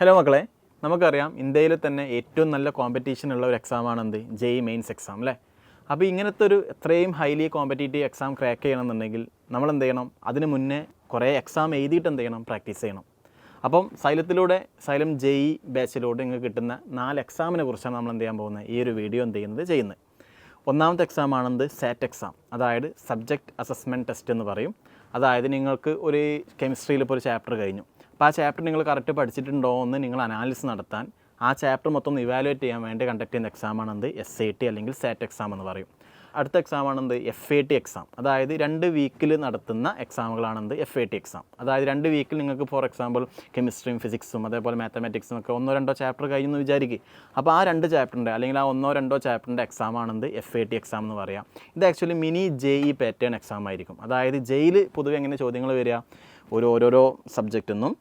Hello മക്കളെ, നമുക്കറിയാം ഇന്ത്യയിൽ തന്നെ ഏറ്റവും നല്ല കോമ്പറ്റീഷൻ ഉള്ള ഒരു എക്സാമാണെന്ത് ജെഇ മെയിൻസ് എക്സാം അല്ലേ. അപ്പോൾ ഇങ്ങനത്തെ ഒരു ഇത്രയും ഹൈലി കോമ്പറ്റീറ്റീവ് എക്സാം ക്രാക്ക് ചെയ്യണമെന്നുണ്ടെങ്കിൽ നമ്മൾ എന്ത് ചെയ്യണം? അതിന് മുന്നേ കുറേ എക്സാം എഴുതിയിട്ട് എന്ത് ചെയ്യണം? പ്രാക്ടീസ് ചെയ്യണം. അപ്പം സൈലം ജെഇ ബാച്ചിലൂടെ നിങ്ങൾക്ക് കിട്ടുന്ന 4 എക്സാമിനെ കുറിച്ചാണ് നമ്മൾ എന്ത് ചെയ്യാൻ പോകുന്നത്, ഈ ഒരു വീഡിയോ ചെയ്യുന്നത്. ഒന്നാമത്തെ എക്സാമാണെന്ത് സാറ്റ് എക്സാം, അതായത് സബ്ജക്റ്റ് അസസ്മെൻറ്റ് ടെസ്റ്റ് എന്ന് പറയും. അതായത് നിങ്ങൾക്ക് ഒരു കെമിസ്ട്രിയിൽ ഇപ്പോൾ ഒരു ചാപ്റ്റർ കഴിഞ്ഞു, അപ്പോൾ ആ ചാപ്റ്റർ നിങ്ങൾ കറക്റ്റ് പഠിച്ചിട്ടുണ്ടോ എന്ന് നിങ്ങൾ അനാലിസിസ് നടത്താൻ, ആ ചാപ്റ്റർ മൊത്തം ഇവാലുവേറ്റ് ചെയ്യാൻ വേണ്ടി കണ്ടക്ട് ചെയ്യുന്ന എക്സാമാണെന്ത് SAT അല്ലെങ്കിൽ സാറ്റ് എക്സാം എന്ന് പറയും. അടുത്ത എക്സാമാണെന്ത് FAT എക്സാം, അതായത് 2 വീക്കിൽ നടത്തുന്ന എക്സാമുകളാണെന്ത് FAT എക്സാം. അതായത് 2 വീക്കിൽ നിങ്ങൾക്ക് ഫോർ എക്സാമ്പിൾ കെമിസ്ട്രിയും ഫിസിക്സും അതേപോലെ മാത്തമാറ്റിക്സും ഒക്കെ 1-2 ചാപ്റ്റർ കഴിഞ്ഞെന്ന് വിചാരിക്കുക. അപ്പോൾ ആ 2 ചാപ്റ്ററിൻ്റെ അല്ലെങ്കിൽ ആ 1-2 ചാപ്റ്ററിൻ്റെ എക്സാമാണെന്ത് FAT എക്സാം എന്ന് പറയാം. ഇത് actually mini JEE pattern exam ആയിരിക്കും. അതായത് ജെയിൽ പൊതുവെ എങ്ങനെ ചോദ്യങ്ങൾ വരിക, ഓരോരോ സബ്ജക്റ്റിൽ നിന്നും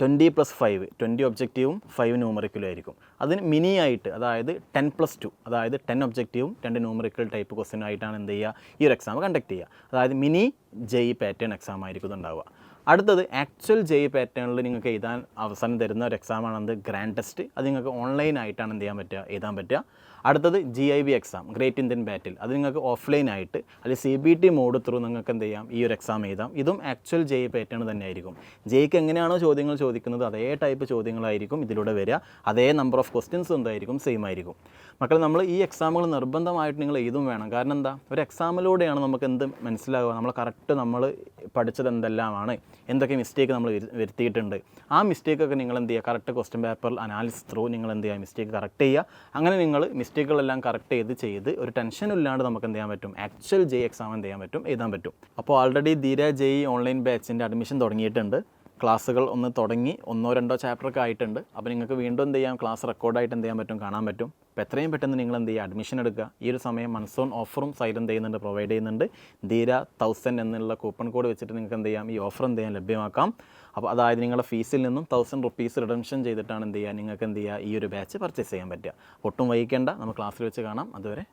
20+5 20 ഒബ്ജക്റ്റീവും 5 ന്യൂമറിക്കലും ആയിരിക്കും. അതിന് മിനി ആയിട്ട്, അതായത് 10+2, അതായത് 10 ഒബ്ജക്റ്റീവും 2 ന്യൂമറിക്കൽ ടൈപ്പ് ക്വസ്റ്റ്യൻ ആയിട്ടാണ് എന്ത് ചെയ്യുക, ഈ ഒരു എക്സാം കണ്ടക്ട് ചെയ്യുക. അതായത് മിനി ജെഇ പാറ്റേൺ എക്സാം ആയിരിക്കും ഇതുണ്ടാവുക. അടുത്തത് ആക്ച്വൽ ജെഇ പാറ്റേണിൽ നിങ്ങൾക്ക് എഴുതാൻ അവസരം തരുന്ന ഒരു എക്സാമാണെന്ത് ഗ്രാൻഡ് ടെസ്റ്റ്. അത് നിങ്ങൾക്ക് ഓൺലൈനായിട്ടാണ് എന്ത് ചെയ്യാൻ പറ്റുക, എഴുതാൻ പറ്റുക. അടുത്തത് GIB എക്സാം, ഗ്രേറ്റ് ഇന്ത്യൻ ബാറ്റിൽ. അത് നിങ്ങൾക്ക് ഓഫ്ലൈനായിട്ട് അല്ലെങ്കിൽ CBT മോഡ് ത്രൂ നിങ്ങൾക്ക് എന്ത് ചെയ്യാം, ഈ ഒരു എക്സാം എഴുതാം. ഇതും ആക്ച്വൽ ജെഇ പാറ്റേൺ തന്നെ ആയിരിക്കും. ജെഇക്ക് എങ്ങനെയാണോ ചോദ്യങ്ങൾ ചോദിക്കുന്നത് അതേ ടൈപ്പ് ചോദ്യങ്ങളായിരിക്കും ഇതിലൂടെ വരിക. അതേ നമ്പർ ഓഫ് ക്വസ്റ്റ്യൻസ് എന്തായിരിക്കും, സെയിം ആയിരിക്കും. മക്കൾ, നമ്മൾ ഈ എക്സാമുകൾ നിർബന്ധമായിട്ട് നിങ്ങൾ എഴുതും വേണം. കാരണം എന്താ, ഒരു എക്സാമിലൂടെയാണ് നമുക്ക് എന്ത് മനസ്സിലാവുക, നമ്മൾ കറക്റ്റ് നമ്മൾ പഠിച്ചത് എന്തെല്ലാമാണ്, എന്തൊക്കെ മിസ്റ്റേക്ക് നമ്മൾ വരുത്തിയിട്ടുണ്ട്. ആ മിസ്റ്റേക്കൊക്കെ നിങ്ങൾ എന്ത് ചെയ്യുക, കറക്റ്റ് ക്വസ്റ്റ്യൻ പേപ്പറിൽ അനാലിസിസ് ത്രൂ നിങ്ങൾ എന്ത് ചെയ്യുക, മിസ്റ്റേക്ക് കറക്റ്റ് ചെയ്യുക. അങ്ങനെ നിങ്ങൾ മിസ്റ്റേക്കുകളെല്ലാം കറക്റ്റ് ചെയ്ത് ഒരു ടെൻഷനും ഇല്ലാണ്ട് നമുക്ക് എന്ത് ചെയ്യാൻ പറ്റും, ആക്ച്വൽ ജെഇ എക്സാം എന്ത് ചെയ്യാൻ പറ്റും, എഴുതാൻ പറ്റും. അപ്പോൾ ഓൾറെഡി ധീര ജെഇ ഓൺലൈൻ ബാച്ചിൻ്റെ അഡ്മിഷൻ തുടങ്ങിയിട്ടുണ്ട്. ക്ലാസ്സുകൾ ഒന്ന് തുടങ്ങി 1-2 ചാപ്റ്ററൊക്കെ ആയിട്ടുണ്ട്. അപ്പോൾ നിങ്ങൾക്ക് വീണ്ടും എന്ത് ചെയ്യാം, ക്ലാസ് റെക്കോർഡായിട്ട് എന്ത് ചെയ്യാൻ പറ്റും, കാണാൻ പറ്റും. അപ്പോൾ എത്രയും പെട്ടെന്ന് നിങ്ങൾ എന്ത് ചെയ്യുക, അഡ്മിഷൻ എടുക്കുക. ഈ ഒരു സമയം മൺസൂൺ ഓഫറും സൈലൻ്റ് ചെയ്യുന്നുണ്ട്, പ്രൊവൈഡ് ചെയ്യുന്നുണ്ട്. ധീര 1000 എന്നുള്ള കൂപ്പൺ കോഡ് വെച്ചിട്ട് നിങ്ങൾക്ക് എന്ത് ചെയ്യാം, ഈ ഓഫർ എന്ത് ചെയ്യാൻ ലഭ്യമാക്കാം. അപ്പോൾ അതായത് നിങ്ങളുടെ ഫീസിൽ നിന്നും 1000 റുപ്പീസ് റിഡംഷൻ ചെയ്തിട്ടാണ് എന്ത് ചെയ്യുക, നിങ്ങൾക്ക് എന്ത് ചെയ്യുക, ഈ ഒരു ബാച്ച് പർച്ചേസ് ചെയ്യാൻ പറ്റുക. ഒട്ടും വൈകിക്കേണ്ട, നമുക്ക് ക്ലാസ്സിൽ വെച്ച് കാണാം. അതുവരെ